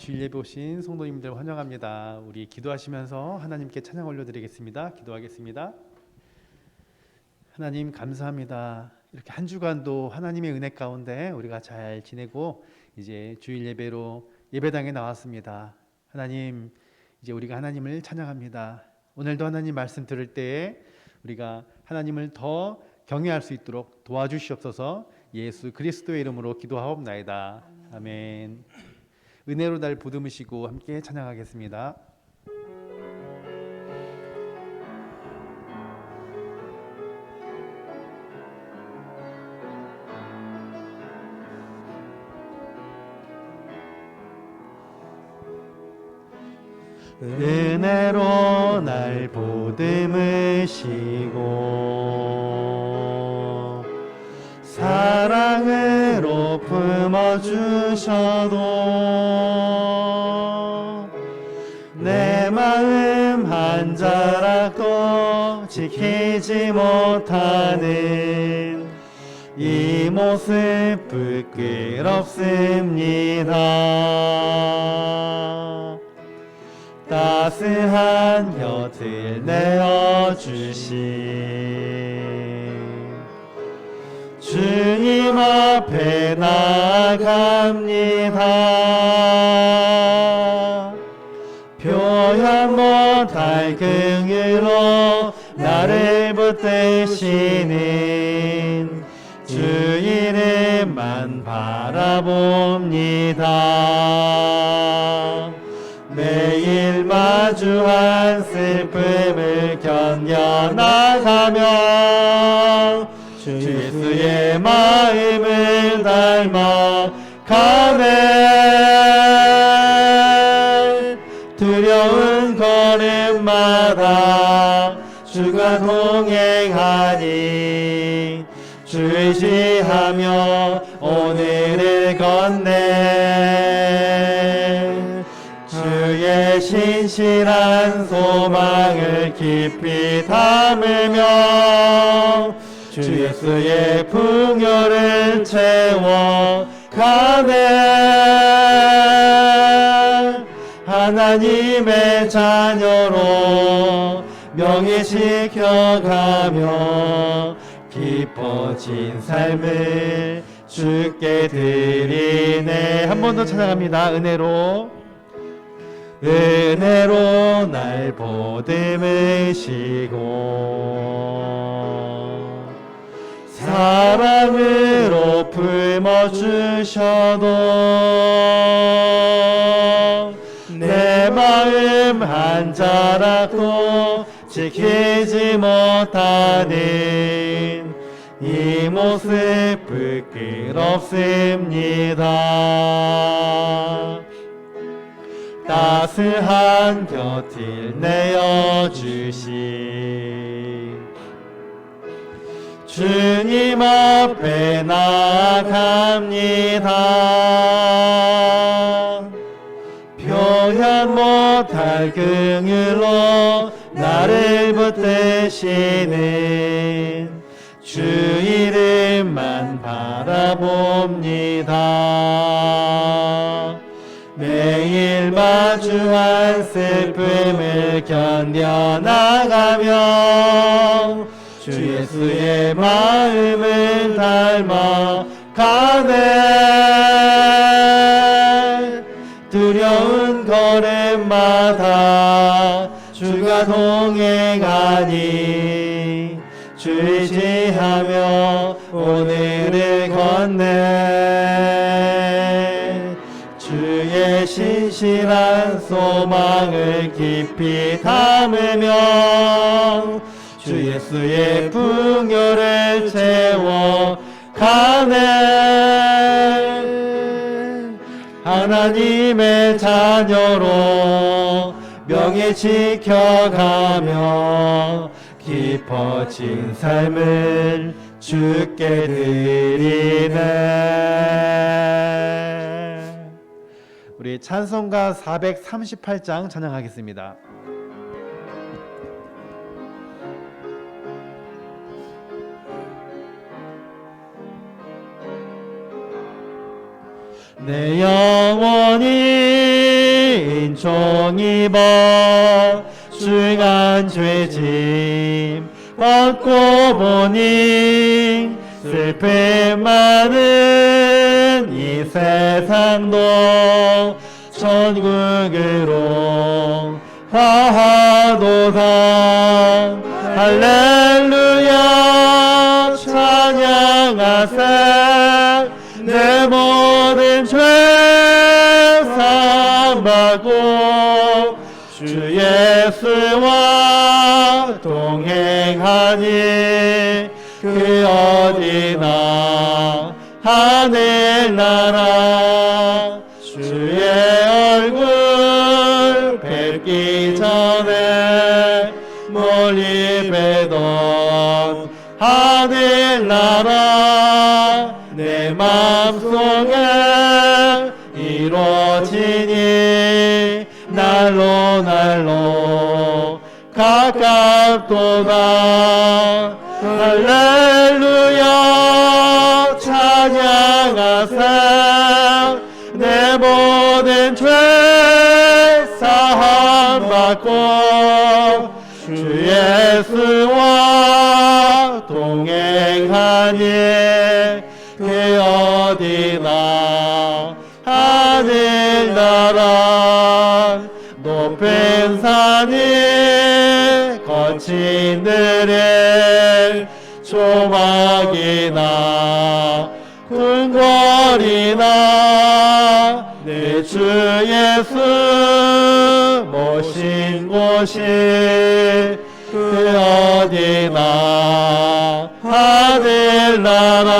주일 예배 오신 성도님들 환영합니다. 우리 기도하시면서 하나님께 찬양 올려드리겠습니다. 기도하겠습니다. 하나님 감사합니다. 이렇게 한 주간도 하나님의 은혜 가운데 우리가 잘 지내고 이제 주일 예배로 예배당에 나왔습니다. 하나님, 이제 우리가 하나님을 찬양합니다. 오늘도 하나님 말씀 들을 때에 우리가 하나님을 더 경외할 수 있도록 도와주시옵소서. 예수 그리스도의 이름으로 기도하옵나이다. 아멘. 은혜로 날 보듬으시고 함께 찬양하겠습니다. 은혜로 날 보듬으시고 사랑으로 품어주셔도 내 마음 한 자락도 지키지 못하는 이 모습 부끄럽습니다. 따스한 곁을 내어주신 주님 앞에 나아갑니다. 표현 못할 긍휼로 나를 붙드시는 주 이름만 바라봅니다. 매일 마주한 슬픔을 견뎌나가며 주 예수의 마음을 닮아 가네. 두려운 걸음마다 주가 동행하니 주 의지하며 오늘을 걷네. 주의 신실한 소망을 깊이 담으며 주 예수의 풍요를 채워 가네. 하나님의 자녀로 명예시켜가며 깊어진 삶을 주께 드리네. 한 번 더 찬양합니다. 은혜로 날 보듬으시고 사랑으로 품어주셔도 내 마음 한 자락도 지키지 못하는 이 모습 부끄럽습니다. 따스한 곁을 내어주신 주님 앞에 나아갑니다. 표현 못할 긍휼로 나를 붙드시는 주 이름만 바라봅니다. 매일 마주한 슬픔을 견뎌나가며 주 예수의 마음을 닮아 가네. 두려운 걸음마다 주가 동행하니 주 의지하며 오늘을 걷네. 주의 신실한 소망을 깊이 담으며 주 예수의 풍요를 채워 가네. 하나님의 자녀로 명예 지켜가며 깊어진 삶을 주께 드리네. 우리 찬송가 438장 찬양하겠습니다. 내 영혼이 은총 입어 중한 죄짐 벗고 보니 슬픔 많은 이 세상도 천국으로 가도다. 할렐루야 찬양하세. 내 모든 죄 사함받고 주 예수와 동행하니 그 어디나 하늘나라 주의 얼굴 뵙기 전에 멀리 뵈던 하늘나라 내 맘속에 이루어지니 날로 가깝도다. 할렐루야 찬양하세. 내 모든 죄 사함받고 주 예수와 동행하니 그 어디나 하늘나라 높은 산이 거친 들을 조막이나 궁궐이나 내 주 예수 모신 곳이 그 어디나 하늘나라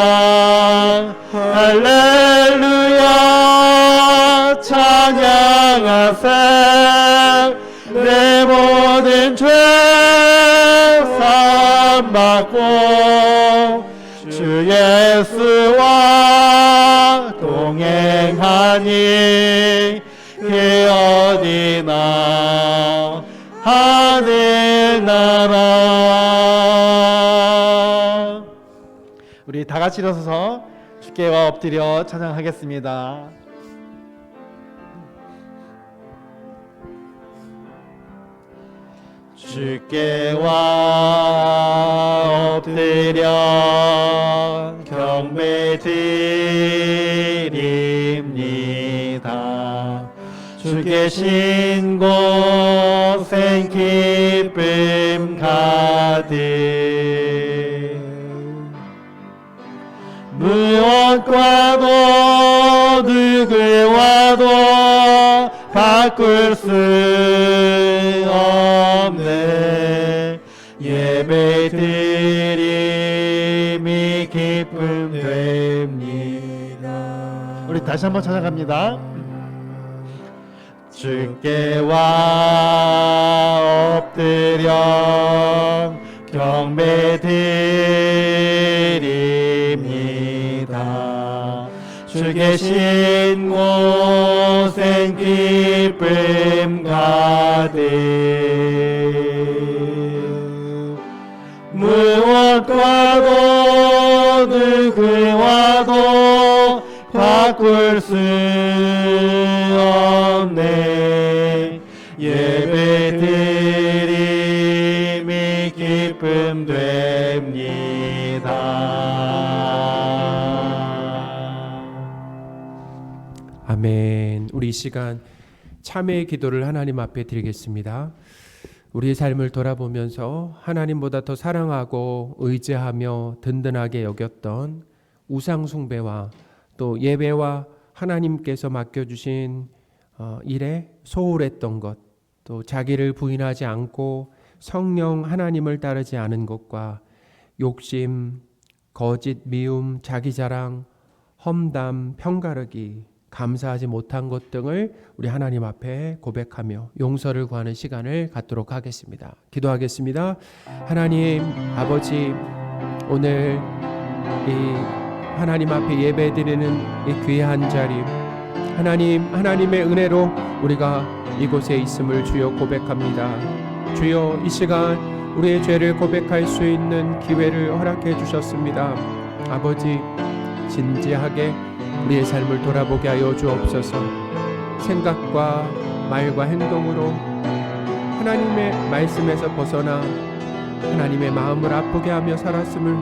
할렐루야 찬양하세. 내 모든 죄 사함받고 주 예수와 동행하니 그 어디나 하늘나라. 우리 다 같이 일어서서 주께 엎드려 찬양하겠습니다. 주께 와 엎드려 경배 드립니다. 주 계신 곳엔 기쁨 가득 무엇과도 누구와도 바꿀 수 없네. 예배 드림이 기쁨 됩니다. 우리 다시 한번 찬양합니다. 주께 와 엎드려 경배 드립니다. 주 계신 곳엔 기쁨 가득 무엇과도 누구와도 바꿀 수 없네. 예배 드림이 기쁨 됩니다. 아멘. 우리 이 시간 참회의 기도를 하나님 앞에 드리겠습니다. 우리의 삶을 돌아보면서 하나님보다 더 사랑하고 의지하며 든든하게 여겼던 우상 숭배와 또 예배와 하나님께서 맡겨주신 일에 소홀했던 것, 또 자기를 부인하지 않고 성령 하나님을 따르지 않은 것과 욕심, 거짓, 미움, 자기자랑, 험담, 편가르기, 감사하지 못한 것 등을 우리 하나님 앞에 고백하며 용서를 구하는 시간을 갖도록 하겠습니다. 기도하겠습니다. 하나님 아버지, 오늘 이 하나님 앞에 예배드리는 이 귀한 자리, 하나님의 은혜로 우리가 이곳에 있음을 주여 고백합니다. 주여 이 시간 우리의 죄를 고백할 수 있는 기회를 허락해 주셨습니다. 아버지, 진지하게 우리의 삶을 돌아보게 하여 주옵소서. 생각과 말과 행동으로 하나님의 말씀에서 벗어나 하나님의 마음을 아프게 하며 살았음을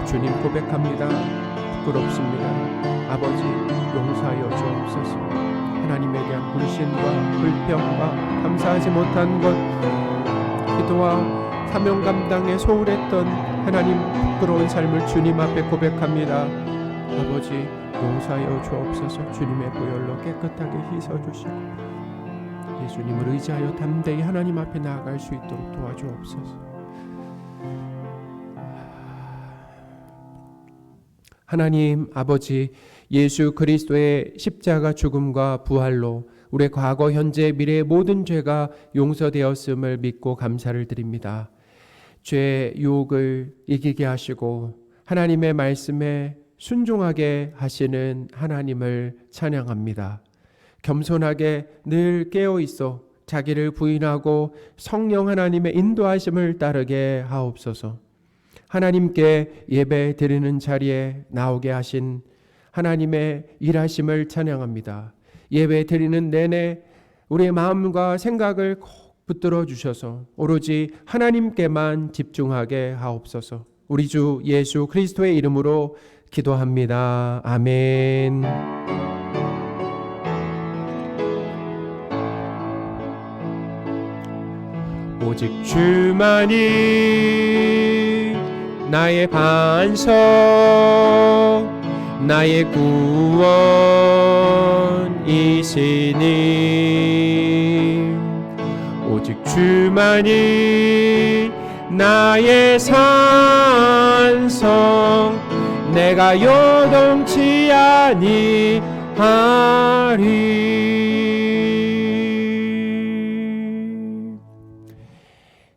주님 고백합니다. 부끄럽습니다. 아버지 용서하여 주옵소서. 하나님에 대한 불신과 불평과 감사하지 못한 것, 기도와 사명 감당에 소홀했던 하나님 부끄러운 삶을 주님 앞에 고백합니다. 아버지 용서하여 주옵소서. 주님의 보혈로 깨끗하게 씻어주시고 예수님을 의지하여 담대히 하나님 앞에 나아갈 수 있도록 도와주옵소서. 하나님 아버지, 예수 그리스도의 십자가 죽음과 부활로 우리의 과거, 현재, 미래의 모든 죄가 용서되었음을 믿고 감사를 드립니다. 죄의 유혹을 이기게 하시고 하나님의 말씀에 순종하게 하시는 하나님을 찬양합니다. 겸손하게 늘 깨어 있어 자기를 부인하고 성령 하나님의 인도하심을 따르게 하옵소서. 하나님께 예배 드리는 자리에 나오게 하신 하나님의 일하심을 찬양합니다. 예배 드리는 내내 우리의 마음과 생각을 꼭 붙들어 주셔서 오로지 하나님께만 집중하게 하옵소서. 우리 주 예수 그리스도의 이름으로 기도합니다. 아멘. 오직 주만이 나의 반석, 나의 구원이시니 오직 주만이 나의 산성, 내가 요동치 아니하리.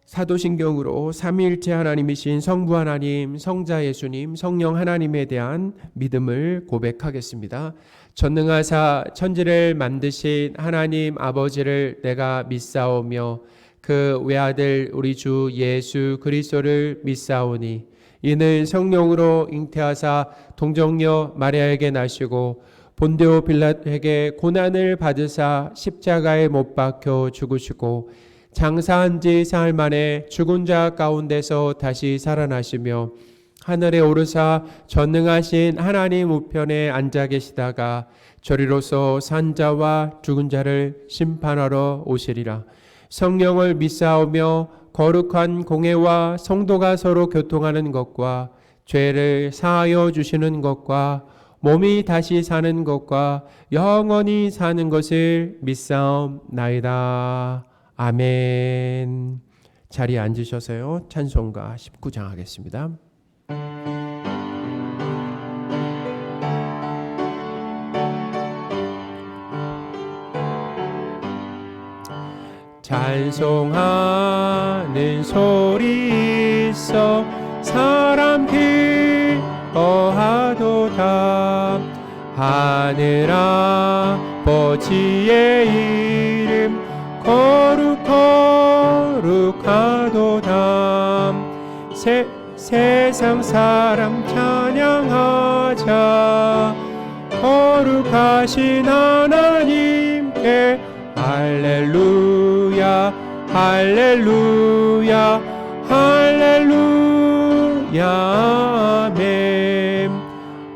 사도신경으로 삼위일체 하나님이신 성부 하나님, 성자 예수님, 성령 하나님에 대한 믿음을 고백하겠습니다. 전능하사 천지를 만드신 하나님 아버지를 내가 믿사오며 그 외아들 우리 주 예수 그리스도를 믿사오니 이는 성령으로 잉태하사 동정녀 마리아에게 나시고 본디오 빌라토에게 고난을 받으사 십자가에 못 박혀 죽으시고 장사한 지 사흘 만에 죽은 자 가운데서 다시 살아나시며 하늘에 오르사 전능하신 하나님 우편에 앉아 계시다가 저리로서 산 자와 죽은 자를 심판하러 오시리라. 성령을 믿사오며 거룩한 공회와 성도가 서로 교통하는 것과 죄를 사하여 주시는 것과 몸이 다시 사는 것과 영원히 사는 것을 믿사옵나이다. 아멘. 자리에 앉으셔서요. 찬송가 19장 하겠습니다. 찬송하는 소리 있어 사람 기뻐하도다. 하늘 아버지의 이름 거룩하도다. 세상 사람 찬양하자. 거룩하신 하나님께 할렐루야 할렐루야 할렐루야 아멘.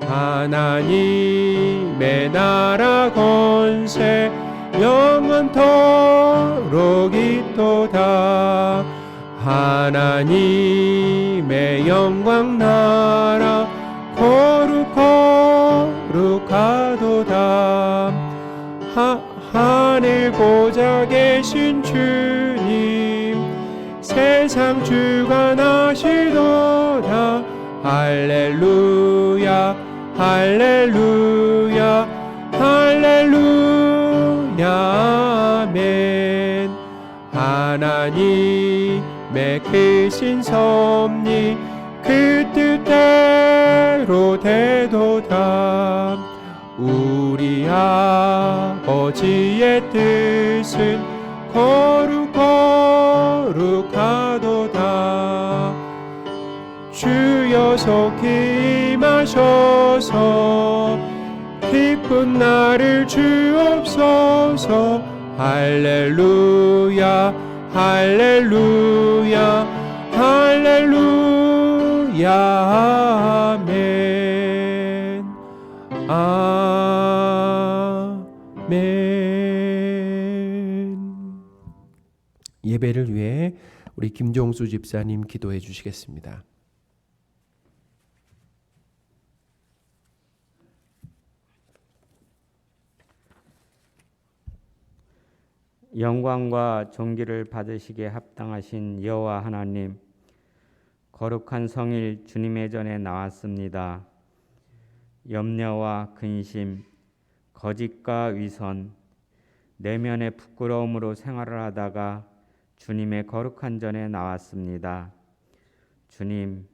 하나님의 나라 권세 영원토록 있도다. 하나님의 영광 나라 거룩하도다. 하늘 보좌 계신 주님 세상 주관하시도다. 할렐루야 할렐루야 할렐루야 아멘. 하나님의 크신 섭리 그 뜻대로 되도다. 우리 아버지의 뜻은 거룩하도다. 주여 속히 임하셔서 기쁜 날을 주옵소서. 할렐루야 할렐루야 할렐루야 아멘 아멘. 예배를 위해 우리 김종수 집사님 기도해 주시겠습니다. 영광과 존귀를 받으시기에 합당하신 여호와 하나님, 거룩한 성일 주님의 전에 나왔습니다. 염려와 근심, 거짓과 위선, 내면의 부끄러움으로 생활을 하다가 주님의 거룩한 전에 나왔습니다. 주님,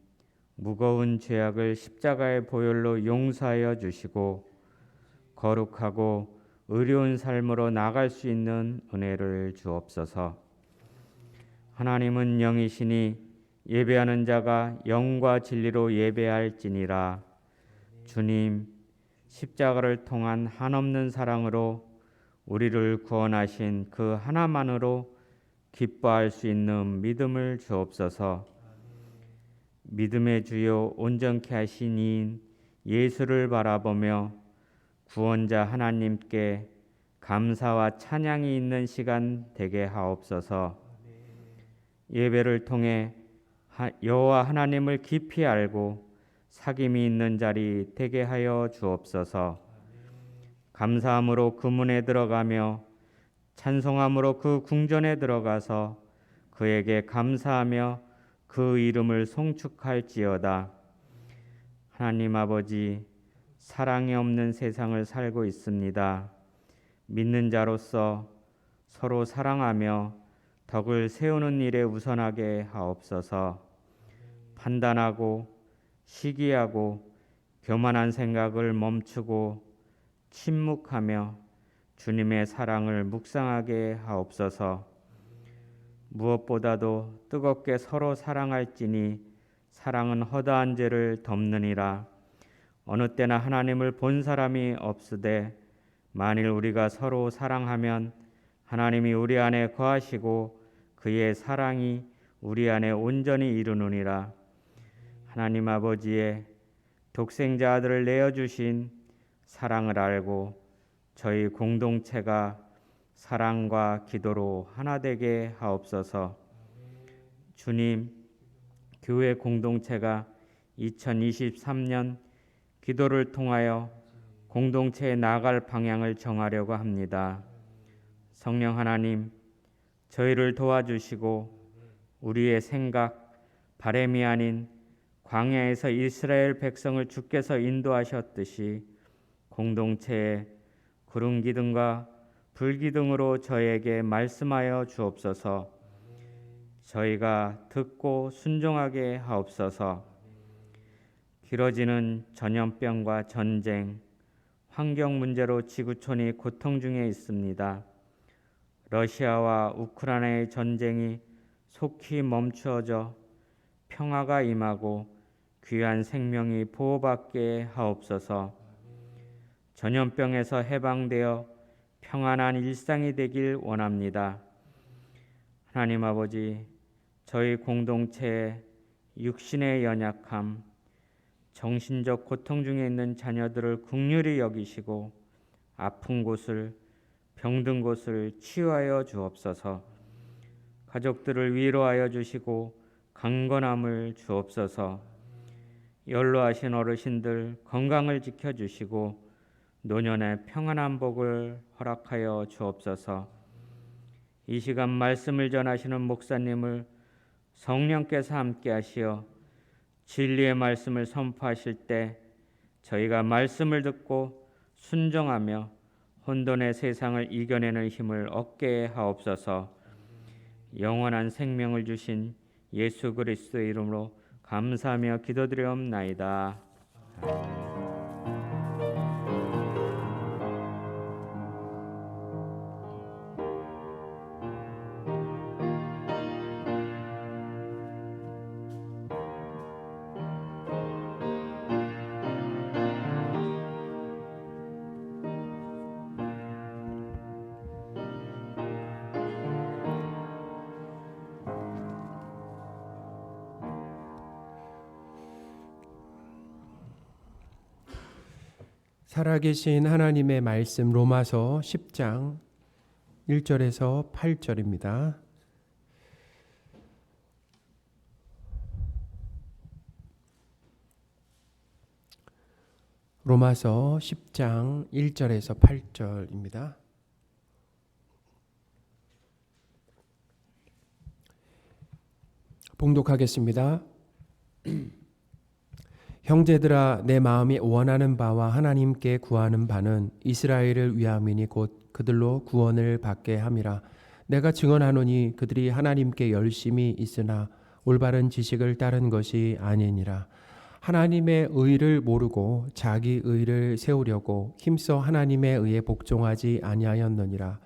무거운 죄악을 십자가의 보혈로 용서하여 주시고 거룩하고 의로운 삶으로 나아갈 수 있는 은혜를 주옵소서. 하나님은 영이시니 예배하는 자가 영과 진리로 예배할지니라. 주님, 십자가를 통한 한없는 사랑으로 우리를 구원하신 그 하나만으로 기뻐할 수 있는 믿음을 주옵소서. 믿음의 주요 온전케 하신 이인 예수를 바라보며 구원자 하나님께 감사와 찬양이 있는 시간 되게 하옵소서. 예배를 통해 여호와 하나님을 깊이 알고 사귐이 있는 자리 되게 하여 주옵소서. 감사함으로 그 문에 들어가며 찬송함으로 그 궁전에 들어가서 그에게 감사하며 그 이름을 송축할지어다. 하나님 아버지, 사랑이 없는 세상을 살고 있습니다. 믿는 자로서 서로 사랑하며 덕을 세우는 일에 우선하게 하옵소서. 판단하고 시기하고 교만한 생각을 멈추고 침묵하며 주님의 사랑을 묵상하게 하옵소서. 무엇보다도 뜨겁게 서로 사랑할지니 사랑은 허다한 죄를 덮느니라. 어느 때나 하나님을 본 사람이 없으되 만일 우리가 서로 사랑하면 하나님이 우리 안에 거하시고 그의 사랑이 우리 안에 온전히 이루느니라. 하나님 아버지의 독생자 아들을 내어주신 사랑을 알고 저희 공동체가 사랑과 기도로 하나 되게 하옵소서. 주님, 교회 공동체가 2023년 기도를 통하여 공동체에 나아갈 방향을 정하려고 합니다. 성령 하나님, 저희를 도와주시고 우리의 생각, 바램이 아닌 광야에서 이스라엘 백성을 주께서 인도하셨듯이 공동체에 구름 기둥과 불 기둥으로 저에게 말씀하여 주옵소서. 저희가 듣고 순종하게 하옵소서. 길어지는 전염병과 전쟁, 환경 문제로 지구촌이 고통 중에 있습니다. 러시아와 우크라이나의 전쟁이 속히 멈추어져 평화가 임하고 귀한 생명이 보호받게 하옵소서. 전염병에서 해방되어 평안한 일상이 되길 원합니다. 하나님 아버지, 저희 공동체의 육신의 연약함, 정신적 고통 중에 있는 자녀들을 긍휼히 여기시고 아픈 곳을, 병든 곳을 치유하여 주옵소서. 가족들을 위로하여 주시고 강건함을 주옵소서. 연로하신 어르신들 건강을 지켜주시고 노년의 평안한 복을 허락하여 주옵소서. 이 시간 말씀을 전하시는 목사님을 성령께서 함께 하시어 진리의 말씀을 선포하실 때 저희가 말씀을 듣고 순종하며 혼돈의 세상을 이겨내는 힘을 얻게 하옵소서. 영원한 생명을 주신 예수 그리스도의 이름으로 감사하며 기도드리옵나이다. 살아계신 하나님의 말씀 로마서 10장 1절에서 8절입니다. 로마서 10장 1절에서 8절입니다. 봉독하겠습니다. 형제들아, 내 마음이 원하는 바와 하나님께 구하는 바는 이스라엘을 위함이니 곧 그들로 구원을 받게 함이라. 내가 증언하노니 그들이 하나님께 열심히 있으나 올바른 지식을 따른 것이 아니니라. 하나님의 의를 모르고 자기 의를 세우려고 힘써 하나님의 의에 복종하지 아니하였느니라.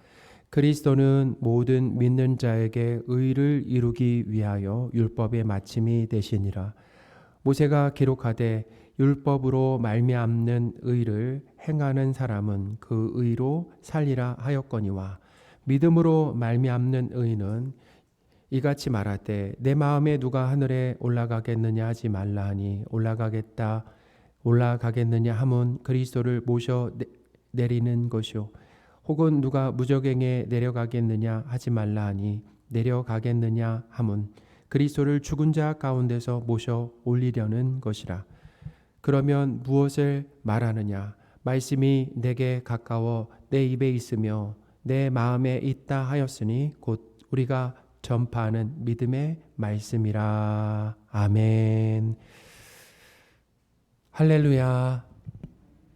그리스도는 모든 믿는 자에게 의를 이루기 위하여 율법의 마침이 되시니라. 모세가 기록하되 율법으로 말미암는 의를 행하는 사람은 그 의로 살리라 하였거니와 믿음으로 말미암는 의는 이같이 말하되 내 마음에 누가 하늘에 올라가겠느냐 하지 말라 하니 올라가겠느냐 함은 그리스도를 모셔 내리는 것이요 혹은 누가 무저갱에 내려가겠느냐 하지 말라 하니 내려가겠느냐 함은 그리스도를 죽은 자 가운데서 모셔 올리려는 것이라. 그러면 무엇을 말하느냐? 말씀이 내게 가까워 내 입에 있으며 내 마음에 있다 하였으니 곧 우리가 전파하는 믿음의 말씀이라. 아멘. 할렐루야.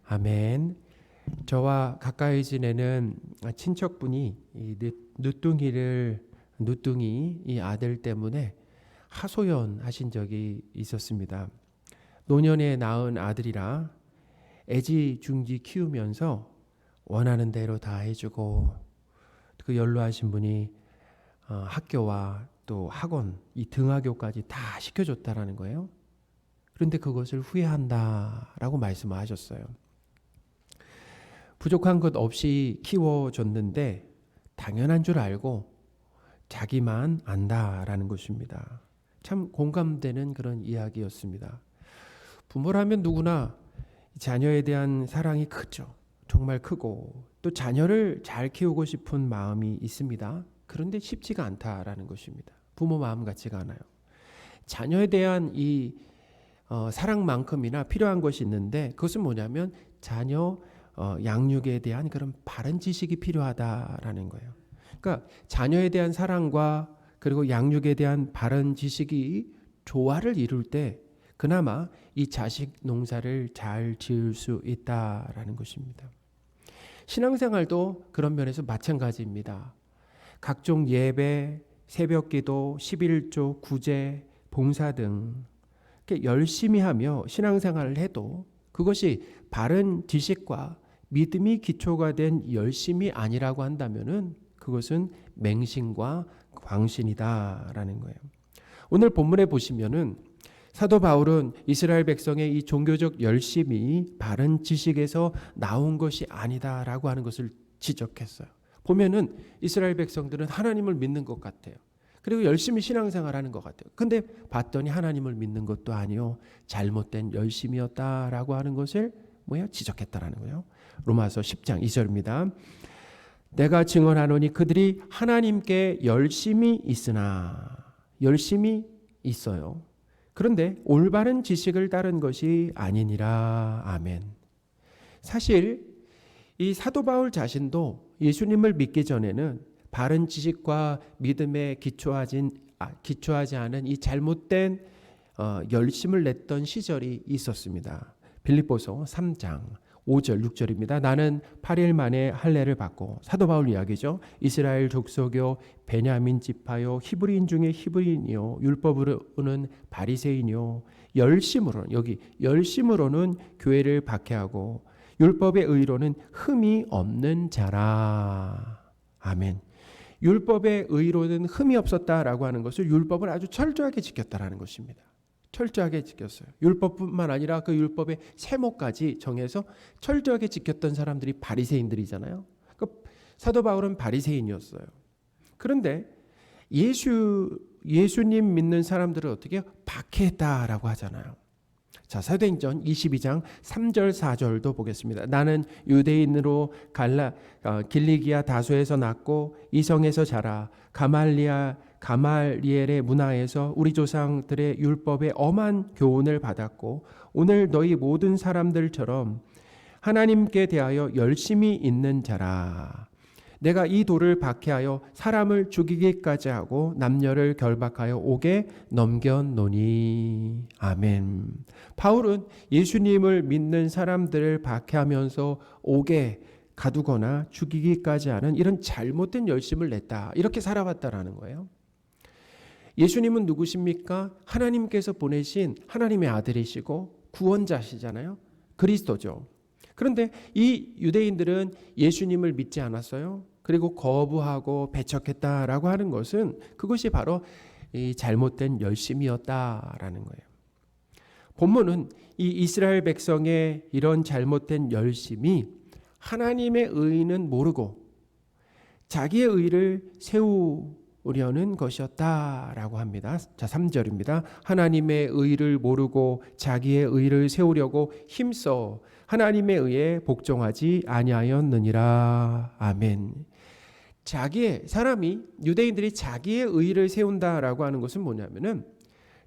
아멘. 저와 가까이 지내는 친척분이 이 누뚱이 이 아들 때문에 하소연하신 적이 있었습니다. 노년에 낳은 아들이라 애지중지 키우면서 원하는 대로 다 해주고 그 연로하신 분이 학교와 또 학원, 이 등하교까지 다 시켜줬다라는 거예요. 그런데 그것을 후회한다라고 말씀하셨어요. 부족한 것 없이 키워줬는데 당연한 줄 알고 자기만 안다라는 것입니다. 참 공감되는 그런 이야기였습니다. 부모라면 누구나 자녀에 대한 사랑이 크죠. 정말 크고 또 자녀를 잘 키우고 싶은 마음이 있습니다. 그런데 쉽지가 않다라는 것입니다. 부모 마음 같지가 않아요. 자녀에 대한 이 사랑만큼이나 필요한 것이 있는데 그것은 뭐냐면 자녀 양육에 대한 그런 바른 지식이 필요하다라는 거예요. 그러니까 자녀에 대한 사랑과 그리고 양육에 대한 바른 지식이 조화를 이룰 때 그나마 이 자식 농사를 잘 지을 수 있다라는 것입니다. 신앙생활도 그런 면에서 마찬가지입니다. 각종 예배, 새벽기도, 11조, 구제, 봉사 등 이렇게 열심히 하며 신앙생활을 해도 그것이 바른 지식과 믿음이 기초가 된 열심이 아니라고 한다면은 그것은 맹신과 광신이다라는 거예요. 오늘 본문에 보시면은 사도 바울은 이스라엘 백성의 이 종교적 열심이 바른 지식에서 나온 것이 아니다라고 하는 것을 지적했어요. 보면은 이스라엘 백성들은 하나님을 믿는 것 같아요. 그리고 열심히 신앙생활하는 것 같아요. 근데 봤더니 하나님을 믿는 것도 아니요 잘못된 열심이었다라고 하는 것을 지적했다라는 거예요. 로마서 10장 2절입니다. 내가 증언하노니 그들이 하나님께 열심히 있으나 열심히 있어요. 그런데 올바른 지식을 따른 것이 아니니라. 아멘. 사실 이 사도 바울 자신도 예수님을 믿기 전에는 바른 지식과 믿음에 기초하지 않은 이 잘못된 열심을 냈던 시절이 있었습니다. 빌립보서 3장 5절 6절입니다. 나는 8일 만에 할례를 받고 사도 바울 이야기죠. 이스라엘 족속요 베냐민 지파요 히브리인 중에 히브리인이요 율법으로는 바리새인이요 열심으로는 교회를 박해하고 율법의 의로는 흠이 없는 자라. 아멘. 율법의 의로는 흠이 없었다라고 하는 것을 율법을 아주 철저하게 지켰다라는 것입니다. 철저하게 지켰어요. 율법뿐만 아니라 그 율법의 세모까지 정해서 철저하게 지켰던 사람들이 바리새인들이잖아요. 그러니까 사도 바울은 바리새인이었어요. 그런데 예수님 믿는 사람들을 어떻게 박해했다라고 하잖아요. 자, 사도행전 22장 3절 4절도 보겠습니다. 나는 유대인으로 길리기아 다소에서 났고 이성에서 자라 가말리엘의 문화에서 우리 조상들의 율법에 엄한 교훈을 받았고 오늘 너희 모든 사람들처럼 하나님께 대하여 열심히 있는 자라. 내가 이 돌을 박해하여 사람을 죽이기까지 하고 남녀를 결박하여 옥에 넘겼노니. 아멘. 바울은 예수님을 믿는 사람들을 박해하면서 옥에 가두거나 죽이기까지 하는 이런 잘못된 열심을 냈다. 이렇게 살아왔다라는 거예요. 예수님은 누구십니까? 하나님께서 보내신 하나님의 아들이시고 구원자시잖아요. 그리스도죠. 그런데 이 유대인들은 예수님을 믿지 않았어요. 그리고 거부하고 배척했다라고 하는 것은 그것이 바로 이 잘못된 열심이었다라는 거예요. 본문은 이 이스라엘 백성의 이런 잘못된 열심이 하나님의 의는 모르고 자기의 의를 세우려는 것이었다라고 합니다. 자, 3절입니다. 하나님의 의를 모르고 자기의 의를 세우려고 힘써 하나님의 의에 복종하지 아니하였느니라. 아멘. 유대인들이 자기의 의를 세운다라고 하는 것은 뭐냐면은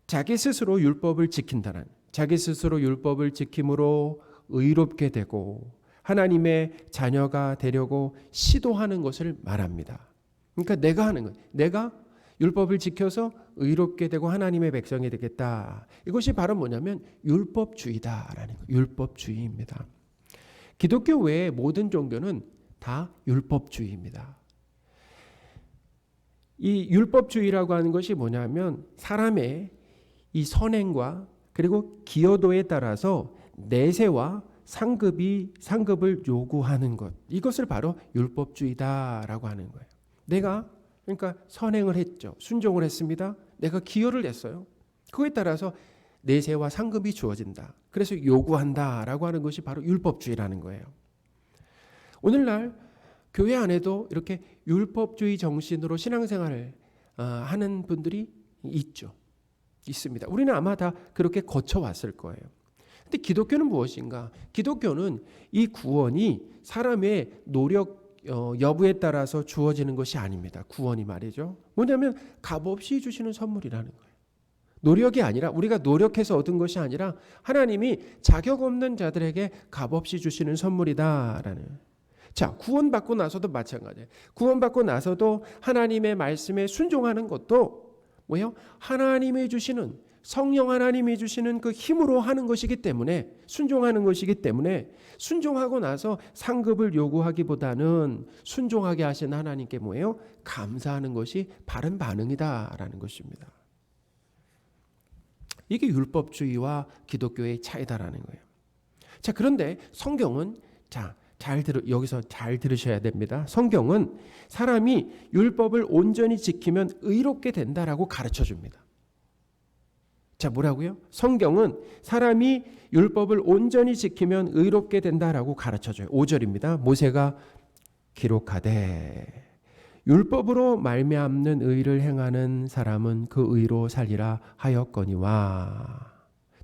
자기 스스로 율법을 지킨다는, 자기 스스로 율법을 지킴으로 의롭게 되고 하나님의 자녀가 되려고 시도하는 것을 말합니다. 그러니까 내가 하는 것, 내가 율법을 지켜서 의롭게 되고 하나님의 백성이 되겠다. 이것이 바로 뭐냐면 율법주의다라는 거예요. 율법주의입니다. 기독교 외의 모든 종교는 다 율법주의입니다. 이 율법주의라고 하는 것이 뭐냐면 사람의 이 선행과 그리고 기여도에 따라서 내세와 상급을 요구하는 것, 이것을 바로 율법주의다라고 하는 거예요. 내가 그러니까 선행을 했죠. 순종을 했습니다. 내가 기여를 했어요. 그거에 따라서 내세와 상급이 주어진다. 그래서 요구한다라고 하는 것이 바로 율법주의라는 거예요. 오늘날 교회 안에도 이렇게 율법주의 정신으로 신앙생활을 하는 분들이 있습니다. 우리는 아마 다 그렇게 거쳐왔을 거예요. 근데 기독교는 무엇인가? 기독교는 이 구원이 사람의 노력 여부에 따라서 주어지는 것이 아닙니다. 구원이 말이죠. 뭐냐면 값없이 주시는 선물이라는 거예요. 노력이 아니라, 우리가 노력해서 얻은 것이 아니라 하나님이 자격 없는 자들에게 값없이 주시는 선물이다라는. 자, 구원받고 나서도 마찬가지예요. 구원받고 나서도 하나님의 말씀에 순종하는 것도 뭐예요? 하나님이 주시는, 성령 하나님이 주시는 그 힘으로 하는 것이기 때문에, 순종하는 것이기 때문에 순종하고 나서 상급을 요구하기보다는 순종하게 하신 하나님께 뭐예요? 감사하는 것이 바른 반응이다라는 것입니다. 이게 율법주의와 기독교의 차이다라는 거예요. 자, 그런데 성경은 여기서 잘 들으셔야 됩니다. 성경은 사람이 율법을 온전히 지키면 의롭게 된다라고 가르쳐 줍니다. 자, 뭐라고요? 성경은 사람이 율법을 온전히 지키면 의롭게 된다라고 가르쳐줘요. 5절입니다. 모세가 기록하되 율법으로 말미암는 의를 행하는 사람은 그 의로 살리라 하였거니와.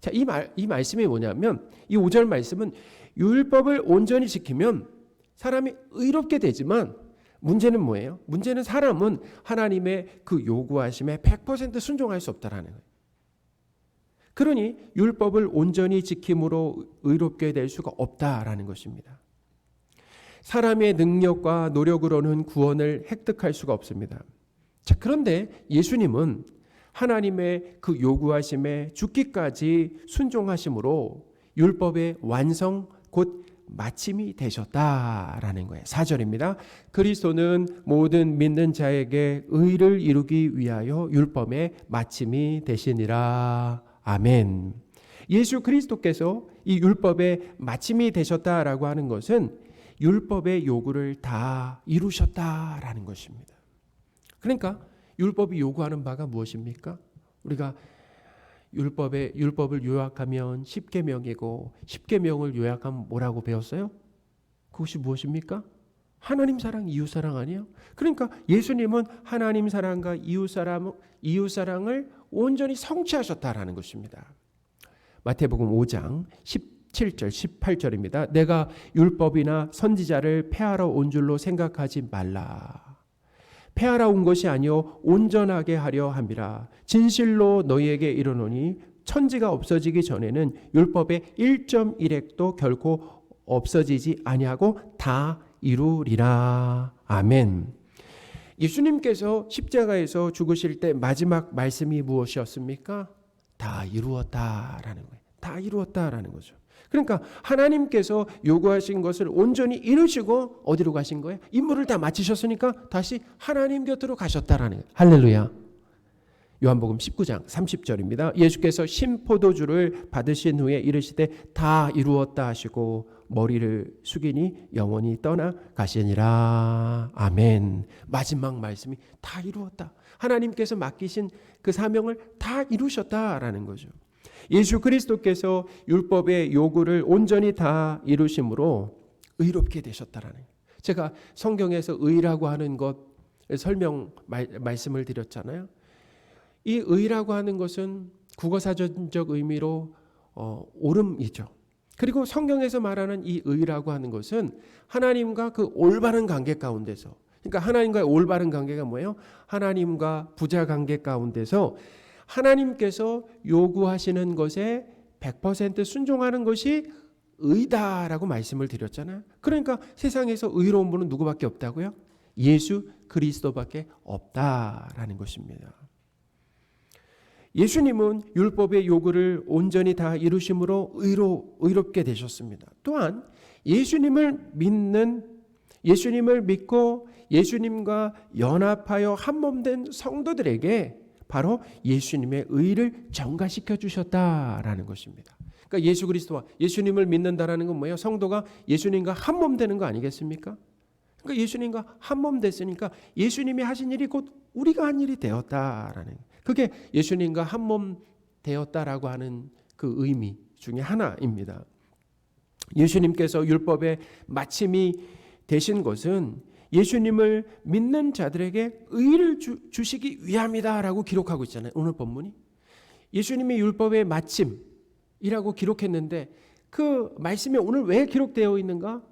자, 이 말씀이 뭐냐면, 이 5절 말씀은 율법을 온전히 지키면 사람이 의롭게 되지만 문제는 뭐예요? 문제는 사람은 하나님의 그 요구하심에 100% 순종할 수 없다라는 거예요. 그러니 율법을 온전히 지킴으로 의롭게 될 수가 없다라는 것입니다. 사람의 능력과 노력으로는 구원을 획득할 수가 없습니다. 자, 그런데 예수님은 하나님의 그 요구하심에 죽기까지 순종하심으로 율법의 완성 곧 마침이 되셨다라는 거예요. 4절입니다. 그리스도는 모든 믿는 자에게 의를 이루기 위하여 율법의 마침이 되시니라. 아멘. 예수 그리스도께서 이 율법의 마침이 되셨다라고 하는 것은 율법의 요구를 다 이루셨다라는 것입니다. 그러니까 율법이 요구하는 바가 무엇입니까? 우리가 율법을 요약하면 10계명이고 10계명을 요약하면 뭐라고 배웠어요? 그것이 무엇입니까? 하나님 사랑, 이웃 사랑 아니에요? 그러니까 예수님은 하나님 사랑과 이웃 사랑을 온전히 성취하셨다라는 것입니다. 마태복음 5장 17절 18절입니다. 내가 율법이나 선지자를 폐하러 온 줄로 생각하지 말라. 폐하러 온 것이 아니요 온전하게 하려 함이라. 진실로 너희에게 이르노니 천지가 없어지기 전에는 율법의 1.1획도 결코 없어지지 아니하고 다 이루리라. 아멘. 예수님께서 십자가에서 죽으실 때 마지막 말씀이 무엇이었습니까? 다 이루었다라는 거예요. 다 이루었다라는 거죠. 그러니까 하나님께서 요구하신 것을 온전히 이루시고 어디로 가신 거예요? 임무를 다 마치셨으니까 다시 하나님 곁으로 가셨다라는 거예요. 할렐루야. 요한복음 19장 30절입니다. 예수께서 신포도주를 받으신 후에 이르시되 다 이루었다 하시고 머리를 숙이니 영원히 떠나 가시니라. 아멘. 마지막 말씀이 다 이루었다. 하나님께서 맡기신 그 사명을 다 이루셨다라는 거죠. 예수 그리스도께서 율법의 요구를 온전히 다 이루심으로 의롭게 되셨다라는 거예요. 제가 성경에서 의라고 하는 것 말씀을 드렸잖아요. 이 의라고 하는 것은 국어사전적 의미로 옳음이죠. 그리고 성경에서 말하는 이 의라고 하는 것은 하나님과 그 올바른 관계 가운데서, 그러니까 하나님과의 올바른 관계가 뭐예요? 하나님과 부자 관계 가운데서 하나님께서 요구하시는 것에 100% 순종하는 것이 의다라고 말씀을 드렸잖아요. 그러니까 세상에서 의로운 분은 누구밖에 없다고요? 예수 그리스도밖에 없다라는 것입니다. 예수님은 율법의 요구를 온전히 다 이루심으로 의롭게 되셨습니다. 또한 예수님을 믿고 예수님과 연합하여 한몸된 성도들에게 바로 예수님의 의를 전가시켜 주셨다라는 것입니다. 그러니까 예수 그리스도와 예수님을 믿는다라는 건 뭐예요? 성도가 예수님과 한몸 되는 거 아니겠습니까? 그러니까 예수님과 한몸 됐으니까 예수님이 하신 일이 곧 우리가 한 일이 되었다라는, 그게 예수님과 한몸 되었다라고 하는 그 의미 중에 하나입니다. 예수님께서 율법의 마침이 되신 것은 예수님을 믿는 자들에게 의를 주시기 위함이다라고 기록하고 있잖아요. 오늘 본문이 예수님이 율법의 마침이라고 기록했는데 그 말씀이 오늘 왜 기록되어 있는가?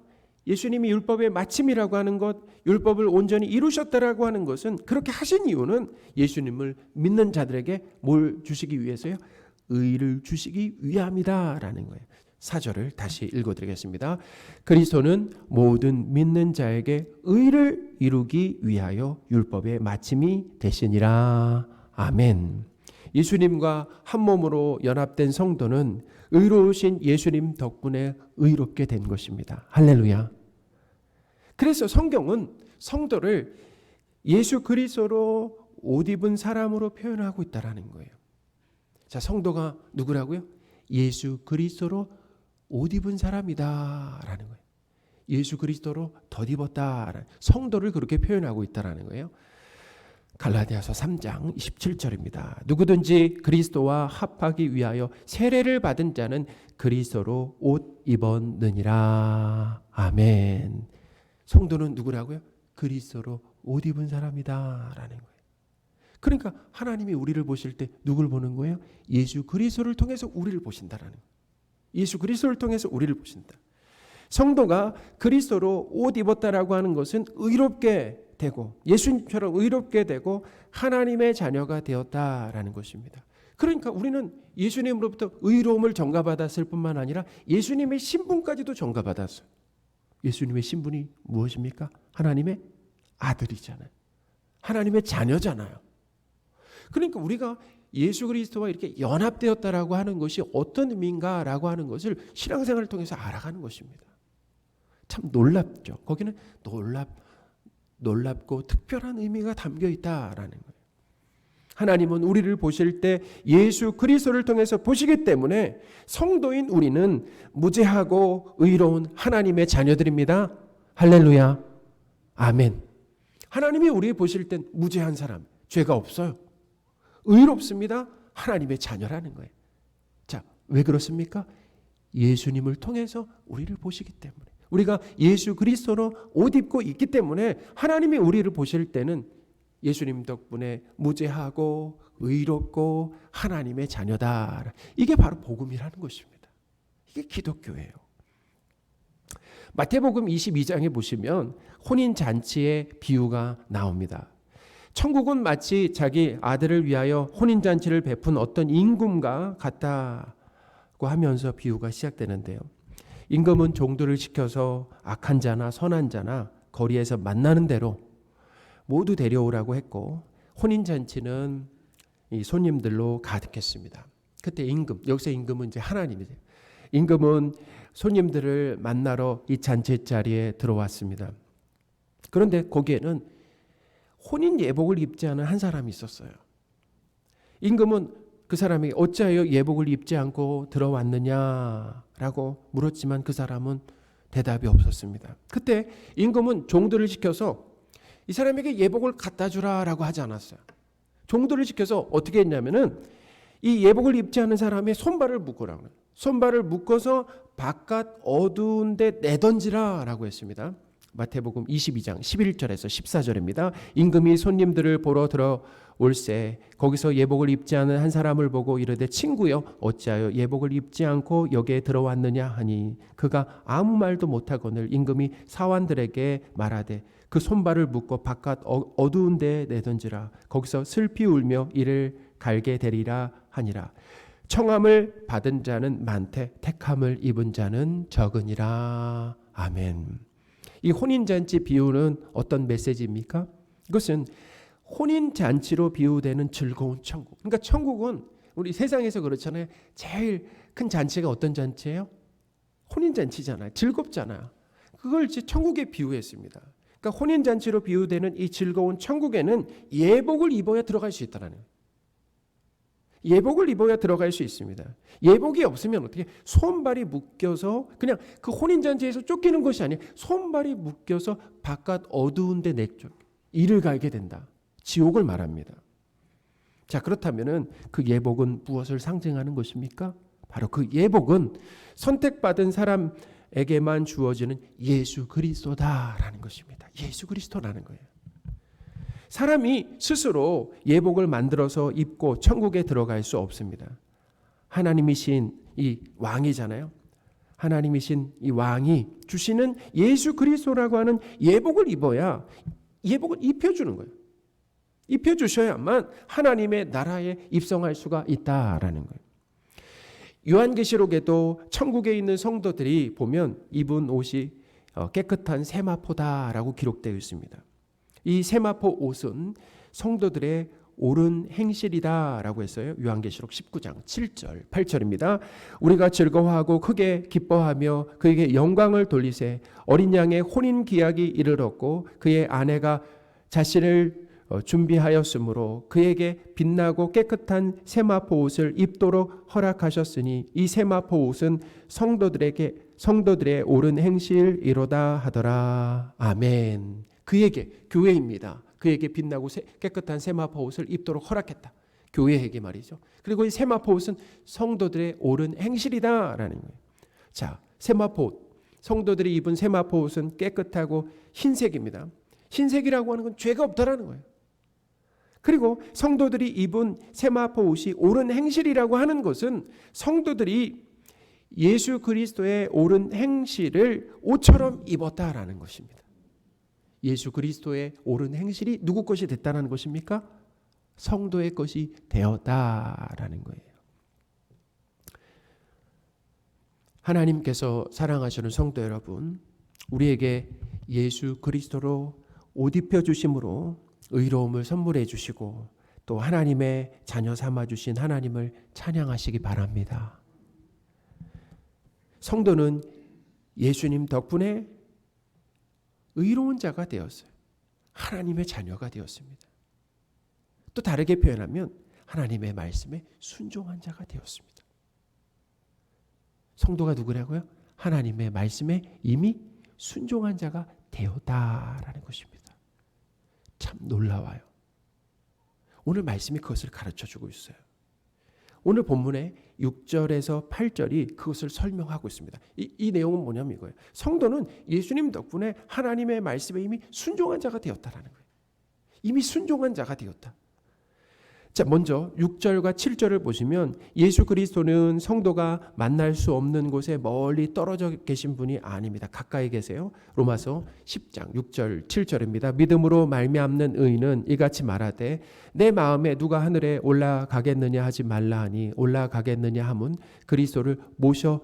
예수님이 율법의 마침이라고 하는 것, 율법을 온전히 이루셨다라고 하는 것은, 그렇게 하신 이유는 예수님을 믿는 자들에게 뭘 주시기 위해서요? 의를 주시기 위함이다라는 거예요. 4절을 다시 읽어드리겠습니다. 그리스도는 모든 믿는 자에게 의를 이루기 위하여 율법의 마침이 되시니라. 아멘. 예수님과 한 몸으로 연합된 성도는 의로우신 예수님 덕분에 의롭게 된 것입니다. 할렐루야. 그래서 성경은 성도를 예수 그리스도로 옷 입은 사람으로 표현하고 있다라는 거예요. 자, 성도가 누구라고요? 예수 그리스도로 옷 입은 사람이다라는 거예요. 예수 그리스도로 덧입었다. 성도를 그렇게 표현하고 있다라는 거예요. 갈라디아서 3장 27절입니다. 누구든지 그리스도와 합하기 위하여 세례를 받은 자는 그리스도로 옷 입었느니라. 아멘. 성도는 누구라고요? 그리스도로 옷 입은 사람이다라는 거예요. 그러니까 하나님이 우리를 보실 때 누굴 보는 거예요? 예수 그리스도를 통해서 우리를 보신다라는 거예요. 예수 그리스도를 통해서 우리를 보신다. 성도가 그리스도로 옷 입었다라고 하는 것은 의롭게 되고 예수님처럼 의롭게 되고 하나님의 자녀가 되었다라는 것입니다. 그러니까 우리는 예수님으로부터 의로움을 전가받았을 뿐만 아니라 예수님의 신분까지도 전가받았어요. 예수님의 신분이 무엇입니까? 하나님의 아들이잖아요. 하나님의 자녀잖아요. 그러니까 우리가 예수 그리스도와 이렇게 연합되었다라고 하는 것이 어떤 의미인가라고 하는 것을 신앙생활을 통해서 알아가는 것입니다. 참 놀랍죠. 거기는 놀랍고 특별한 의미가 담겨 있다라는 거예요. 하나님은 우리를 보실 때 예수 그리스도를 통해서 보시기 때문에 성도인 우리는 무죄하고 의로운 하나님의 자녀들입니다. 할렐루야. 아멘. 하나님이 우리 보실 땐 무죄한 사람, 죄가 없어요. 의롭습니다. 하나님의 자녀라는 거예요. 자, 왜 그렇습니까? 예수님을 통해서 우리를 보시기 때문에, 우리가 예수 그리스도로 옷 입고 있기 때문에 하나님이 우리를 보실 때는 예수님 덕분에 무죄하고 의롭고 하나님의 자녀다. 이게 바로 복음이라는 것입니다. 이게 기독교예요. 마태복음 22장에 보시면 혼인잔치의 비유가 나옵니다. 천국은 마치 자기 아들을 위하여 혼인잔치를 베푼 어떤 임금과 같다고 하면서 비유가 시작되는데요. 임금은 종들을 시켜서 악한 자나 선한 자나 거리에서 만나는 대로 모두 데려오라고 했고, 혼인잔치는 이 손님들로 가득했습니다. 그때 임금, 여기서 임금은 이제 하나님이죠. 임금은 손님들을 만나러 이 잔치 자리에 들어왔습니다. 그런데 거기에는 혼인 예복을 입지 않은 한 사람이 있었어요. 임금은 그 사람이 어찌하여 예복을 입지 않고 들어왔느냐라고 물었지만 그 사람은 대답이 없었습니다. 그때 임금은 종들을 시켜서 이 사람에게 예복을 갖다 주라라고 하지 않았어요. 종들을 시켜서 어떻게 했냐면은 이 예복을 입지 않은 사람의 손발을 묶으라고 해요. 손발을 묶어서 바깥 어두운 데 내던지라라고 했습니다. 마태복음 22장 11절에서 14절입니다. 임금이 손님들을 보러 들어올새 거기서 예복을 입지 않은 한 사람을 보고 이르되 친구여 어찌하여 예복을 입지 않고 여기에 들어왔느냐 하니 그가 아무 말도 못하거늘 임금이 사환들에게 말하되 그 손발을 묶어 바깥 어두운 데에 내던지라. 거기서 슬피 울며 이를 갈게 되리라 하니라. 청함을 받은 자는 많되 택함을 입은 자는 적으니라. 아멘. 이 혼인잔치 비유는 어떤 메시지입니까? 이것은 혼인잔치로 비유되는 즐거운 천국. 그러니까 천국은 우리 세상에서 그렇잖아요. 제일 큰 잔치가 어떤 잔치예요? 혼인잔치잖아요. 즐겁잖아요. 그걸 이제 천국에 비유했습니다. 그러니까 혼인잔치로 비유되는 이 즐거운 천국에는 예복을 입어야 들어갈 수 있다는 거예요. 예복을 입어야 들어갈 수 있습니다. 예복이 없으면 어떻게 손발이 묶여서 그냥 그 혼인잔치에서 쫓기는 것이 아니에요. 손발이 묶여서 바깥 어두운 데 내쫓 이를 갈게 된다. 지옥을 말합니다. 자, 그렇다면은 그 예복은 무엇을 상징하는 것입니까? 바로 그 예복은 선택받은 사람에게만 주어지는 예수 그리스도다라는 것입니다. 예수 그리스도라는 거예요. 사람이 스스로 예복을 만들어서 입고 천국에 들어갈 수 없습니다. 하나님이신 이 왕이잖아요. 하나님이신 이 왕이 주시는 예수 그리스도라고 하는 예복을 입어야 예복을 입혀주는 거예요. 입혀주셔야만 하나님의 나라에 입성할 수가 있다라는 거예요. 요한계시록에도 천국에 있는 성도들이 보면 입은 옷이 깨끗한 세마포다라고 기록되어 있습니다. 이 세마포 옷은 성도들의 옳은 행실이다라고 했어요. 요한계시록 19장 7절 8절입니다. 우리가 즐거워하고 크게 기뻐하며 그에게 영광을 돌리세 어린 양의 혼인 기약이 이르렀고 그의 아내가 자신을 준비하였으므로 그에게 빛나고 깨끗한 세마포 옷을 입도록 허락하셨으니 이 세마포 옷은 성도들의 옳은 행실이로다 하더라. 아멘. 그에게 교회입니다. 그에게 빛나고 깨끗한 세마포 옷을 입도록 허락했다. 교회에게 말이죠. 그리고 이 세마포 옷은 성도들의 옳은 행실이다라는 거예요. 자, 세마포 옷. 성도들이 입은 세마포 옷은 깨끗하고 흰색입니다. 흰색이라고 하는 건 죄가 없다라는 거예요. 그리고 성도들이 입은 세마포 옷이 옳은 행실이라고 하는 것은 성도들이 예수 그리스도의 옳은 행실을 옷처럼 입었다라는 것입니다. 예수 그리스도의 옳은 행실이 누구 것이 됐다는 것입니까? 성도의 것이 되었다라는 거예요. 하나님께서 사랑하시는 성도 여러분, 우리에게 예수 그리스도로 옷 입혀 주심으로 의로움을 선물해 주시고 또 하나님의 자녀 삼아 주신 하나님을 찬양하시기 바랍니다. 성도는 예수님 덕분에 의로운 자가 되었어요. 하나님의 자녀가 되었습니다. 또 다르게 표현하면 하나님의 말씀에 순종한 자가 되었습니다. 성도가 누구라고요? 하나님의 말씀에 이미 순종한 자가 되었다라는 것입니다. 참 놀라워요. 오늘 말씀이 그것을 가르쳐주고 있어요. 오늘 본문의 6절에서 8절이 그것을 설명하고 있습니다. 이 내용은 뭐냐면 이거예요. 성도는 예수님 덕분에 하나님의 말씀에 이미 순종한 자가 되었다라는 거예요. 이미 순종한 자가 되었다. 자, 먼저 6절과 7절을 보시면 예수 그리스도는 성도가 만날 수 없는 곳에 멀리 떨어져 계신 분이 아닙니다. 가까이 계세요. 로마서 10장 6절 7절입니다. 믿음으로 말미암는 의인은 이같이 말하되 내 마음에 누가 하늘에 올라가겠느냐 하지 말라 하니 올라가겠느냐 함은 그리스도를 모셔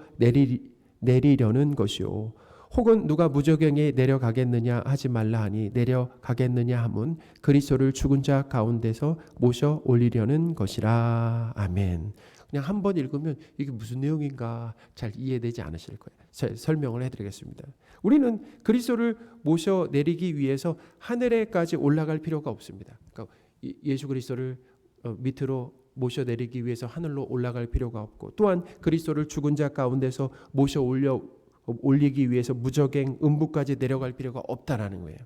내리려는 것이요 혹은 누가 무저갱에 내려가겠느냐 하지 말라 하니 내려가겠느냐 함은 그리스도를 죽은 자 가운데서 모셔 올리려는 것이라. 아멘. 그냥 한번 읽으면 이게 무슨 내용인가 잘 이해되지 않으실 거예요. 설명을 해드리겠습니다. 우리는 그리스도를 모셔 내리기 위해서 하늘에까지 올라갈 필요가 없습니다. 그러니까 예수 그리스도를 밑으로 모셔 내리기 위해서 하늘로 올라갈 필요가 없고 또한 그리스도를 죽은 자 가운데서 모셔 올리기 위해서 무저갱 음부까지 내려갈 필요가 없다라는 거예요.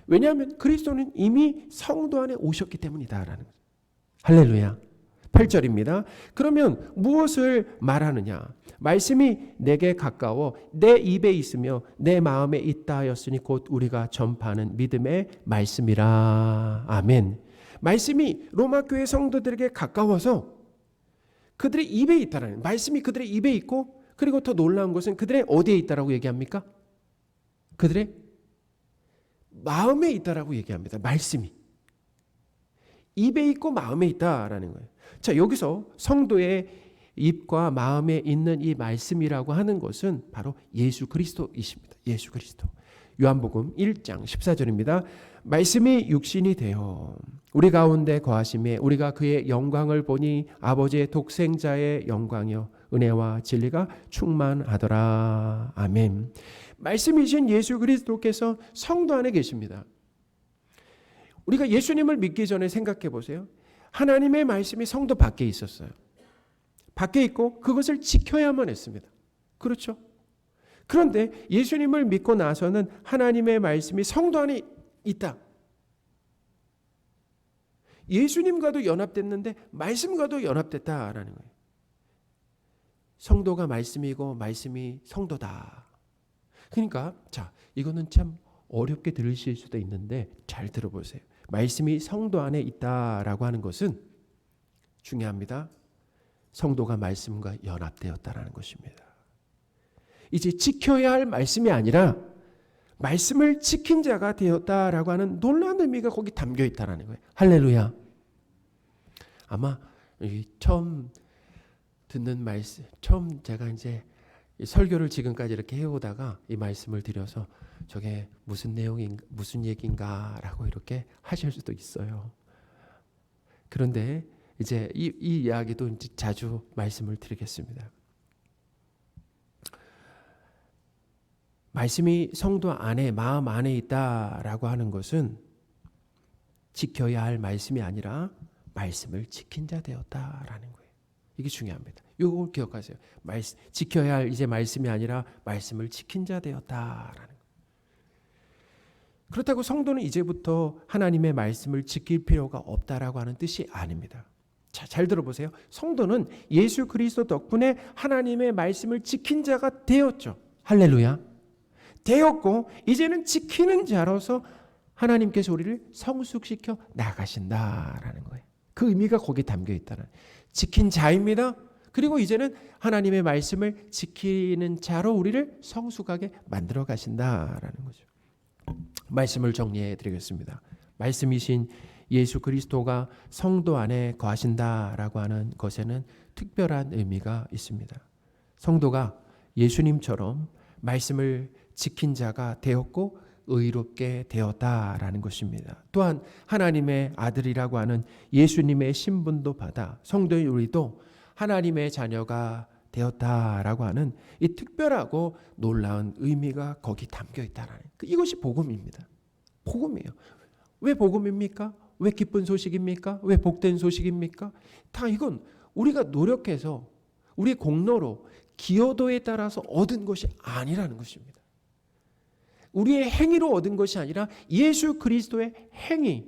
왜냐하면 그리스도는 이미 성도 안에 오셨기 때문이다라는 거예요. 할렐루야. 8절입니다. 그러면 무엇을 말하느냐? 말씀이 내게 가까워 내 입에 있으며 내 마음에 있다 하였으니 곧 우리가 전파하는 믿음의 말씀이라. 아멘. 말씀이 로마 교회 성도들에게 가까워서 그들의 입에 있다라는 말씀이 그들의 입에 있고 그리고 더 놀라운 것은 그들의 어디에 있다라고 얘기합니까? 그들의 마음에 있다라고 얘기합니다. 말씀이 입에 있고 마음에 있다라는 거예요. 자, 여기서 성도의 입과 마음에 있는 이 말씀이라고 하는 것은 바로 예수 그리스도이십니다. 예수 그리스도. 요한복음 1장 14절입니다. 말씀이 육신이 되어 우리 가운데 거하심에 우리가 그의 영광을 보니 아버지의 독생자의 영광이요 은혜와 진리가 충만하더라. 아멘. 말씀이신 예수 그리스도께서 성도 안에 계십니다. 우리가 예수님을 믿기 전에 생각해 보세요. 하나님의 말씀이 성도 밖에 있었어요. 밖에 있고 그것을 지켜야만 했습니다. 그렇죠? 그런데 예수님을 믿고 나서는 하나님의 말씀이 성도 안에 있다. 예수님과도 연합됐는데 말씀과도 연합됐다라는 거예요. 성도가 말씀이고 말씀이 성도다. 그러니까 자, 이거는 참 어렵게 들으실 수도 있는데 잘 들어보세요. 말씀이 성도 안에 있다라고 하는 것은 중요합니다. 성도가 말씀과 연합되었다라는 것입니다. 이제 지켜야 할 말씀이 아니라 말씀을 지킨 자가 되었다라고 하는 놀라운 의미가 거기 담겨 있다라는 거예요. 할렐루야. 아마 처음 듣는 말씀, 처음 제가 이제 설교를 지금까지 이렇게 해오다가 이 말씀을 드려서 저게 무슨 내용인, 무슨 얘기인가라고 이렇게 하실 수도 있어요. 그런데 이제 이 이야기도 이제 자주 말씀을 드리겠습니다. 말씀이 성도 안에, 마음 안에 있다라고 하는 것은 지켜야 할 말씀이 아니라 말씀을 지킨 자 되었다라는 거예요. 이게 중요합니다. 이걸 기억하세요. 지켜야 할 이제 말씀이 아니라 말씀을 지킨 자 되었다라는 거예요. 그렇다고 성도는 이제부터 하나님의 말씀을 지킬 필요가 없다라고 하는 뜻이 아닙니다. 자, 잘 들어보세요. 성도는 예수 그리스도 덕분에 하나님의 말씀을 지킨 자가 되었죠. 할렐루야. 되었고 이제는 지키는 자로서 하나님께서 우리를 성숙시켜 나가신다라는 거예요. 그 의미가 거기에 담겨 있다는 지킨 자입니다. 그리고 이제는 하나님의 말씀을 지키는 자로 우리를 성숙하게 만들어 가신다라는 거죠. 말씀을 정리해 드리겠습니다. 말씀이신 예수 그리스도가 성도 안에 거하신다라고 하는 것에는 특별한 의미가 있습니다. 성도가 예수님처럼 말씀을 지킨 자가 되었고 의롭게 되었다라는 것입니다. 또한 하나님의 아들이라고 하는 예수님의 신분도 받아 성도인 우리도 하나님의 자녀가 되었다라고 하는 이 특별하고 놀라운 의미가 거기 담겨 있다라는 이것이 복음입니다. 복음이에요. 왜 복음입니까? 왜 기쁜 소식입니까? 왜 복된 소식입니까? 다 이건 우리가 노력해서 우리 공로로 기여도에 따라서 얻은 것이 아니라는 것입니다. 우리의 행위로 얻은 것이 아니라 예수 그리스도의 행위,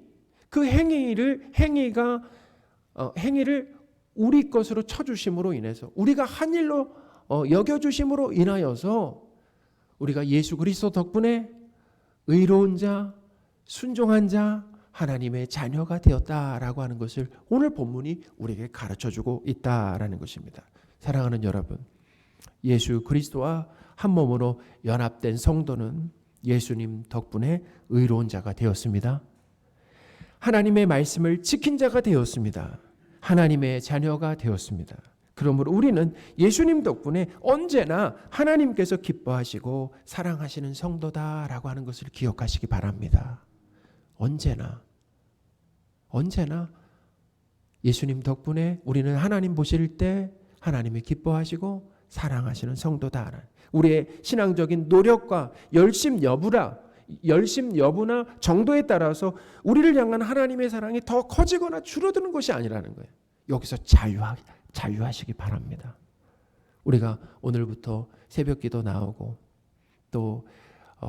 그 행위를 우리 것으로 쳐주심으로 인해서 우리가 한 일로 여겨주심으로 인하여서 우리가 예수 그리스도 덕분에 의로운 자, 순종한 자, 하나님의 자녀가 되었다라고 하는 것을 오늘 본문이 우리에게 가르쳐주고 있다라는 것입니다. 사랑하는 여러분, 예수 그리스도와 한 몸으로 연합된 성도는 예수님 덕분에 의로운 자가 되었습니다. 하나님의 말씀을 지킨 자가 되었습니다. 하나님의 자녀가 되었습니다. 그러므로 우리는 예수님 덕분에 언제나 하나님께서 기뻐하시고 사랑하시는 성도다라고 하는 것을 기억하시기 바랍니다. 언제나 예수님 덕분에 우리는 하나님 보실 때 하나님이 기뻐하시고 사랑하시는 성도다. 우리의 신앙적인 노력과 열심 여부나 정도에 따라서 우리를 향한 하나님의 사랑이 더 커지거나 줄어드는 것이 아니라는 거예요. 여기서 자유하시기 바랍니다. 우리가 오늘부터 새벽기도 나오고 또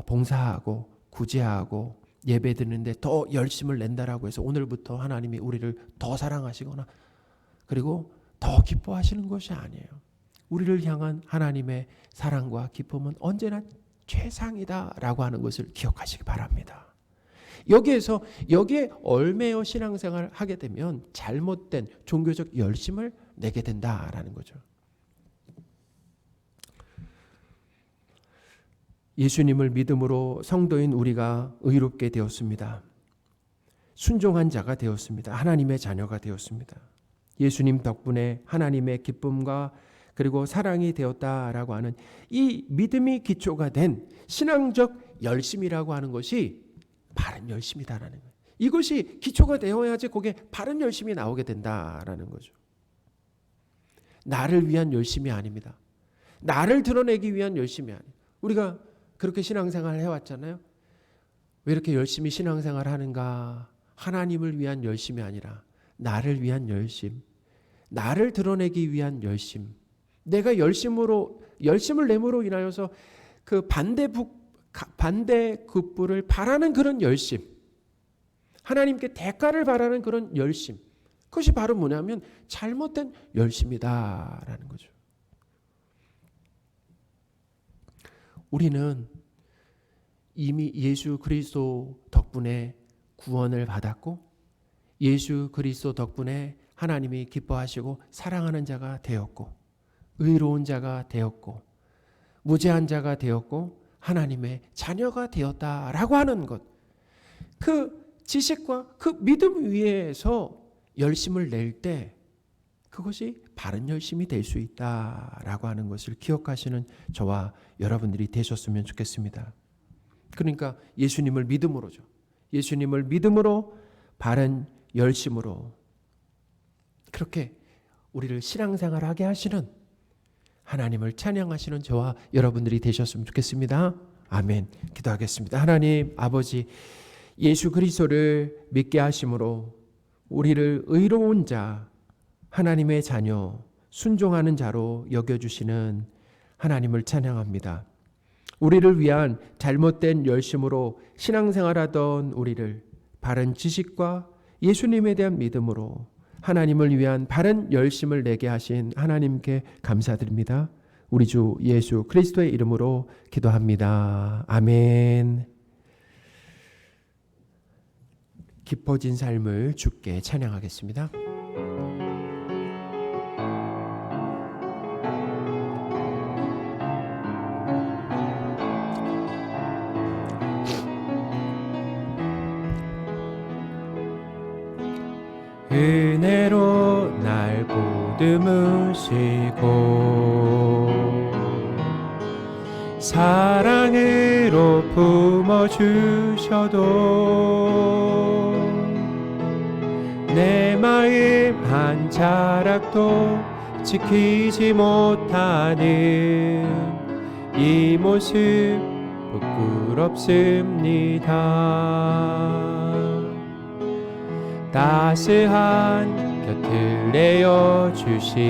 봉사하고 구제하고 예배 드리는데 더 열심을 낸다라고 해서 오늘부터 하나님이 우리를 더 사랑하시거나 그리고 더 기뻐하시는 것이 아니에요. 우리를 향한 하나님의 사랑과 기쁨은 언제나 최상이다라고 하는 것을 기억하시기 바랍니다. 여기에 얽매여 신앙생활을 하게 되면 잘못된 종교적 열심을 내게 된다라는 거죠. 예수님을 믿음으로 성도인 우리가 의롭게 되었습니다. 순종한 자가 되었습니다. 하나님의 자녀가 되었습니다. 예수님 덕분에 하나님의 기쁨과 그리고 사랑이 되었다라고 하는 이 믿음이 기초가 된 신앙적 열심이라고 하는 것이 바른 열심이다라는 거예요. 이것이 기초가 되어야지 거기에 바른 열심이 나오게 된다라는 거죠. 나를 위한 열심이 아닙니다. 나를 드러내기 위한 열심이 아니에요. 우리가 그렇게 신앙생활을 해왔잖아요. 왜 이렇게 열심히 신앙생활을 하는가? 하나님을 위한 열심이 아니라 나를 위한 열심, 나를 드러내기 위한 열심, 내가 열심을 내므로 인하여서 그 반대급부를 바라는 그런 열심, 하나님께 대가를 바라는 그런 열심, 그것이 바로 뭐냐면 잘못된 열심이다라는 거죠. 우리는 이미 예수 그리스도 덕분에 구원을 받았고 예수 그리스도 덕분에 하나님이 기뻐하시고 사랑하는 자가 되었고 의로운 자가 되었고 무죄한 자가 되었고 하나님의 자녀가 되었다라고 하는 것, 그 지식과 그 믿음 위에서 열심을 낼 때 그것이 바른 열심이 될 수 있다라고 하는 것을 기억하시는 저와 여러분들이 되셨으면 좋겠습니다. 그러니까 예수님을 믿음으로죠. 예수님을 믿음으로 바른 열심으로 그렇게 우리를 신앙생활하게 하시는 하나님을 찬양하시는 저와 여러분들이 되셨으면 좋겠습니다. 아멘. 기도하겠습니다. 하나님 아버지, 예수 그리스도를 믿게 하심으로 우리를 의로운 자, 하나님의 자녀, 순종하는 자로 여겨주시는 하나님을 찬양합니다. 우리를 위한 잘못된 열심으로 신앙생활하던 우리를 바른 지식과 예수님에 대한 믿음으로 하나님을 위한 바른 열심을 내게 하신 하나님께 감사드립니다. 우리 주 예수 그리스도의 이름으로 기도합니다. 아멘. 깊어진 삶을 주께 찬양하겠습니다. 은혜로 날 보듬으시고 사랑으로 품어주셔도 내 마음 한 자락도 지키지 못하는 이 모습 부끄럽습니다. 따스한 곁을 내어주신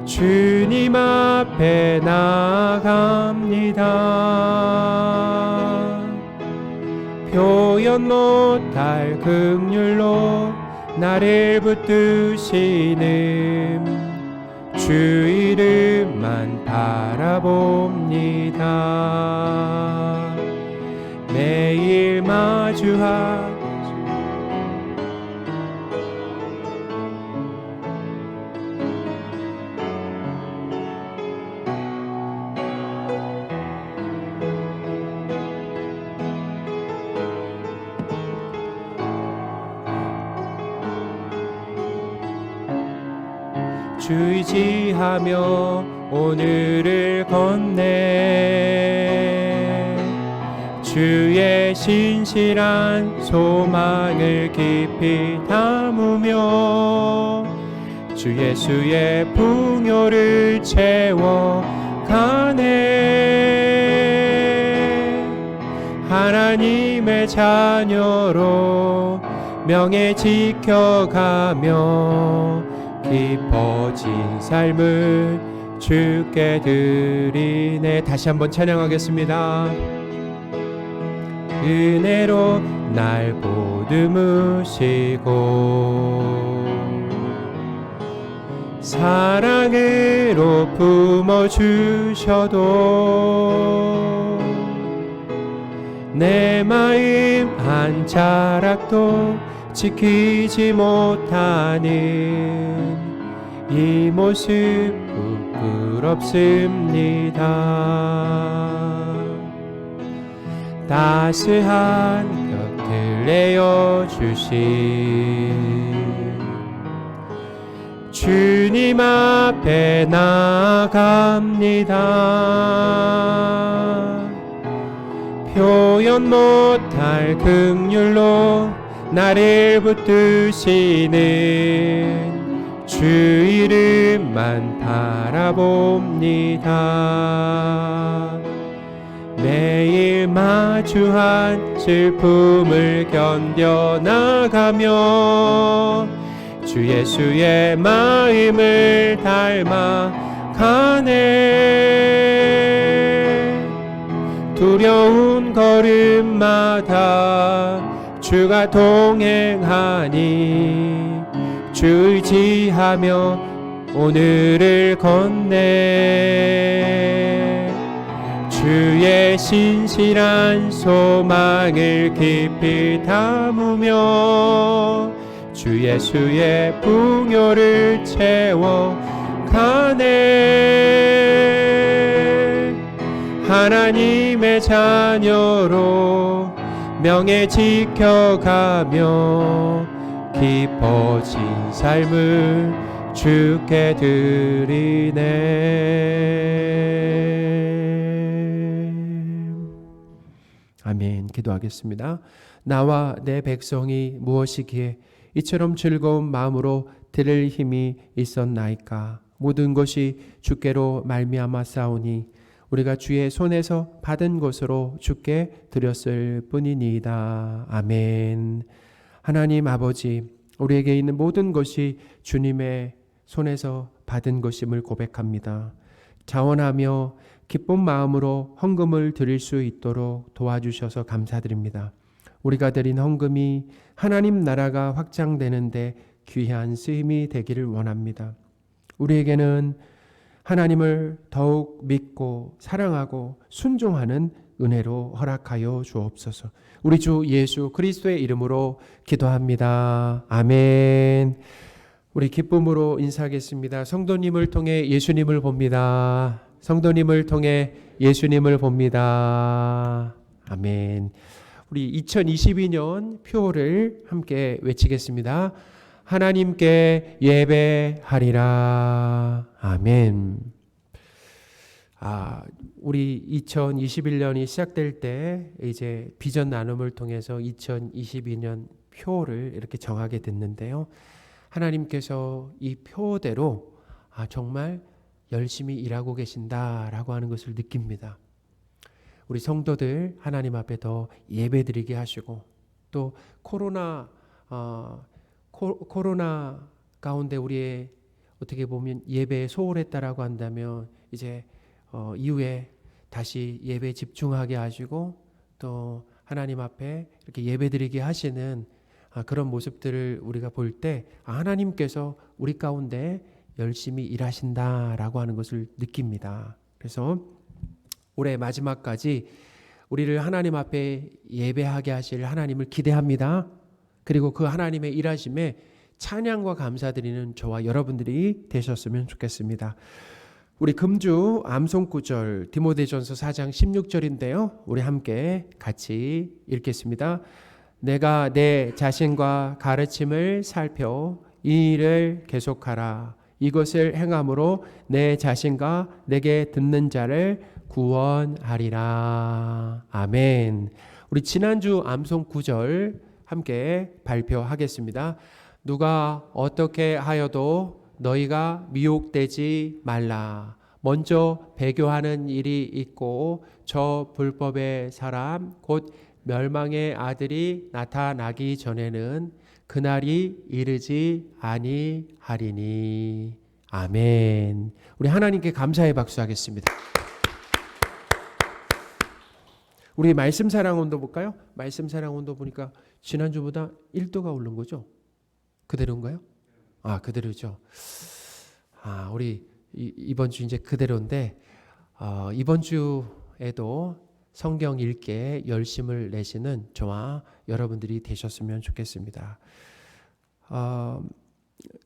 주님 앞에 나아갑니다. 표현 못할 긍휼로 나를 붙드시는 주 이름만 바라봅니다. 내 매일 마주하 주의지하며 오늘을 건네 주의 신실한 소망을 깊이 담으며 주 예수의 풍요를 채워가네. 하나님의 자녀로 명예 지켜가며 깊어진 삶을 주께 드리네. 다시 한번 찬양하겠습니다. 은혜로 날 보듬으시고 사랑으로 품어주셔도 내 마음 한 자락도 지키지 못하는 이 모습 부끄럽습니다. 따스한 곁을 내어주신 주님 앞에 나아갑니다. 표현 못할 긍휼로 나를 붙드시는 주 이름만 바라봅니다. 매일 마주한 슬픔을 견뎌나가며 주 예수의 마음을 닮아가네. 두려운 걸음마다 주가 동행하니 주 의지하며 오늘을 건네 주의 신실한 소망을 깊이 담으며 주 예수의 풍요를 채워가네. 하나님의 자녀로 명예 지켜가며 깊어진 삶을 주께 드리네. 아멘. 기도하겠습니다. 나와 내 백성이 무엇이기에 이처럼 즐거운 마음으로 드릴 힘이 있었나이까. 모든 것이 주께로 말미암아 싸우니 우리가 주의 손에서 받은 것으로 주께 드렸을 뿐이니이다. 아멘. 하나님 아버지, 우리에게 있는 모든 것이 주님의 손에서 받은 것임을 고백합니다. 자원하며 기쁜 마음으로 헌금을 드릴 수 있도록 도와주셔서 감사드립니다. 우리가 드린 헌금이 하나님 나라가 확장되는데 귀한 쓰임이 되기를 원합니다. 우리에게는 하나님을 더욱 믿고 사랑하고 순종하는 은혜로 허락하여 주옵소서. 우리 주 예수 그리스도의 이름으로 기도합니다. 아멘. 우리 기쁨으로 인사하겠습니다. 성도님을 통해 예수님을 봅니다. 성도님을 통해 예수님을 봅니다. 아멘. 우리 2022년 표를 함께 외치겠습니다. 하나님께 예배하리라. 아멘. 우리 2021년이 시작될 때 이제 비전 나눔을 통해서 2022년 표를 이렇게 정하게 됐는데요. 하나님께서 이 표대로 정말 열심히 일하고 계신다라고 하는 것을 느낍니다. 우리 성도들 하나님 앞에 더 예배드리게 하시고 또 코로나 가운데 우리의 어떻게 보면 예배에 소홀했다라고 한다면 이제 이후에 다시 예배에 집중하게 하시고 또 하나님 앞에 이렇게 예배드리게 하시는 그런 모습들을 우리가 볼 때 하나님께서 우리 가운데 열심히 일하신다라고 하는 것을 느낍니다. 그래서 올해 마지막까지 우리를 하나님 앞에 예배하게 하실 하나님을 기대합니다. 그리고 그 하나님의 일하심에 찬양과 감사드리는 저와 여러분들이 되셨으면 좋겠습니다. 우리 금주 암송 구절 디모데전서 4장 16절인데요. 우리 함께 같이 읽겠습니다. 내가 내 자신과 가르침을 살펴 이 일을 계속하라. 이것을 행함으로 내 자신과 내게 듣는 자를 구원하리라. 아멘. 우리 지난주 암송 구절 함께 발표하겠습니다. 누가 어떻게 하여도 너희가 미혹되지 말라. 먼저 배교하는 일이 있고 저 불법의 사람 곧 멸망의 아들이 나타나기 전에는 그날이 이르지 아니하리니. 아멘. 우리 하나님께 감사의 박수하겠습니다. 우리 말씀 사랑 온도 볼까요? 말씀 사랑 온도 보니까 지난주보다 1도가 오른 거죠? 그대로인가요? 아, 그대로죠. 아, 우리 이번 주 이제 그대로인데 이번 주에도 성경 읽기에 열심을 내시는 저와 여러분들이 되셨으면 좋겠습니다.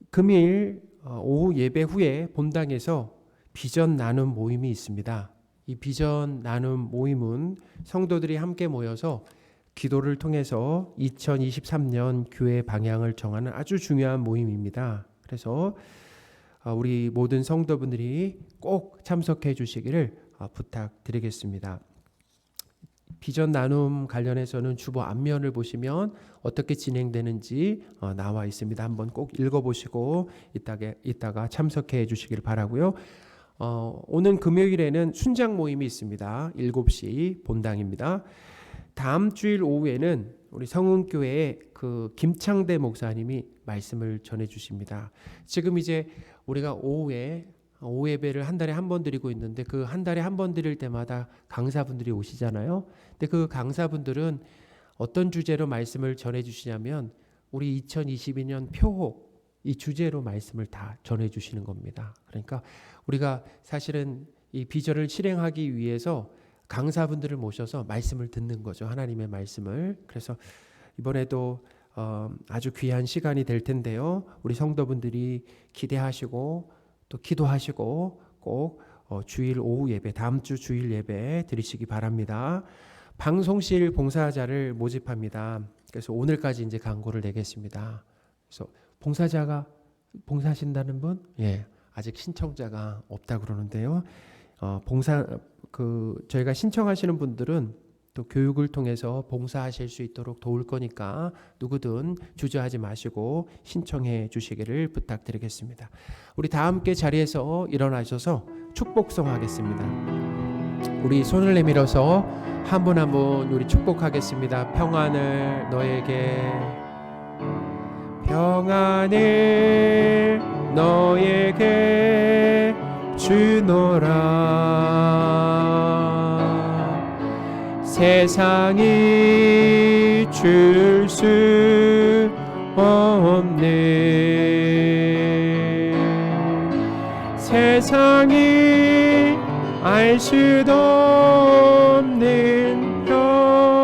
금일 오후 예배 후에 본당에서 비전 나눔 모임이 있습니다. 이 비전 나눔 모임은 성도들이 함께 모여서 기도를 통해서 2023년 교회 방향을 정하는 아주 중요한 모임입니다. 그래서 우리 모든 성도분들이 꼭 참석해 주시기를 부탁드리겠습니다. 비전 나눔 관련해서는 주보 앞면을 보시면 어떻게 진행되는지 나와 있습니다. 한번 꼭 읽어보시고 이따가 참석해 주시길 바라고요. 오는 금요일에는 순장 모임이 있습니다. 7시 본당입니다. 다음 주일 오후에는 우리 성은교회의 그 김창대 목사님이 말씀을 전해 주십니다. 지금 이제 우리가 오후 예배를 한 달에 한 번 드리고 있는데 그 한 달에 한 번 드릴 때마다 강사분들이 오시잖아요. 근데 그 강사분들은 어떤 주제로 말씀을 전해 주시냐면 우리 2022년 표호 이 주제로 말씀을 다 전해 주시는 겁니다. 그러니까 우리가 사실은 이 비전을 실행하기 위해서 강사분들을 모셔서 말씀을 듣는 거죠. 하나님의 말씀을. 그래서 이번에도 아주 귀한 시간이 될 텐데요. 우리 성도분들이 기대하시고 또 기도하시고 꼭 주일 오후 예배, 다음 주 주일 예배 드리시기 바랍니다. 방송실 봉사자를 모집합니다. 그래서 오늘까지 이제 광고를 내겠습니다. 그래서 봉사하신다는 분? 예. 아직 신청자가 없다 그러는데요. 저희가 신청하시는 분들은 또 교육을 통해서 봉사하실 수 있도록 도울 거니까 누구든 주저하지 마시고 신청해 주시기를 부탁드리겠습니다. 우리 다 함께 자리에서 일어나셔서 축복성 하겠습니다. 우리 손을 내밀어서 한 분 한 분 우리 축복하겠습니다. 평안을 너에게, 평안을 너에게 주노라. 세상이 줄 수 없는, 세상이 알 수도 없는 평안,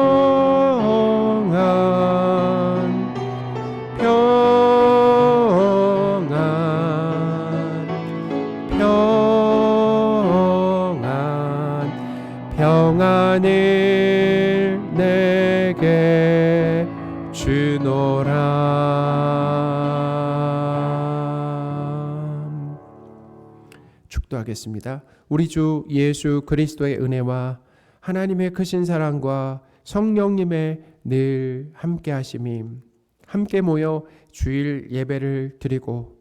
평안을 내게 주노라. 축도하겠습니다. 우리 주 예수 그리스도의 은혜와 하나님의 크신 사랑과 성령님의 늘 함께 하심이 함께 모여 주일 예배를 드리고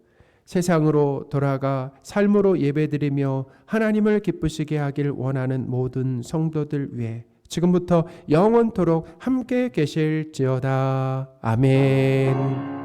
세상으로 돌아가 삶으로 예배드리며 하나님을 기쁘시게 하길 원하는 모든 성도들 위해 지금부터 영원토록 함께 계실지어다. 아멘.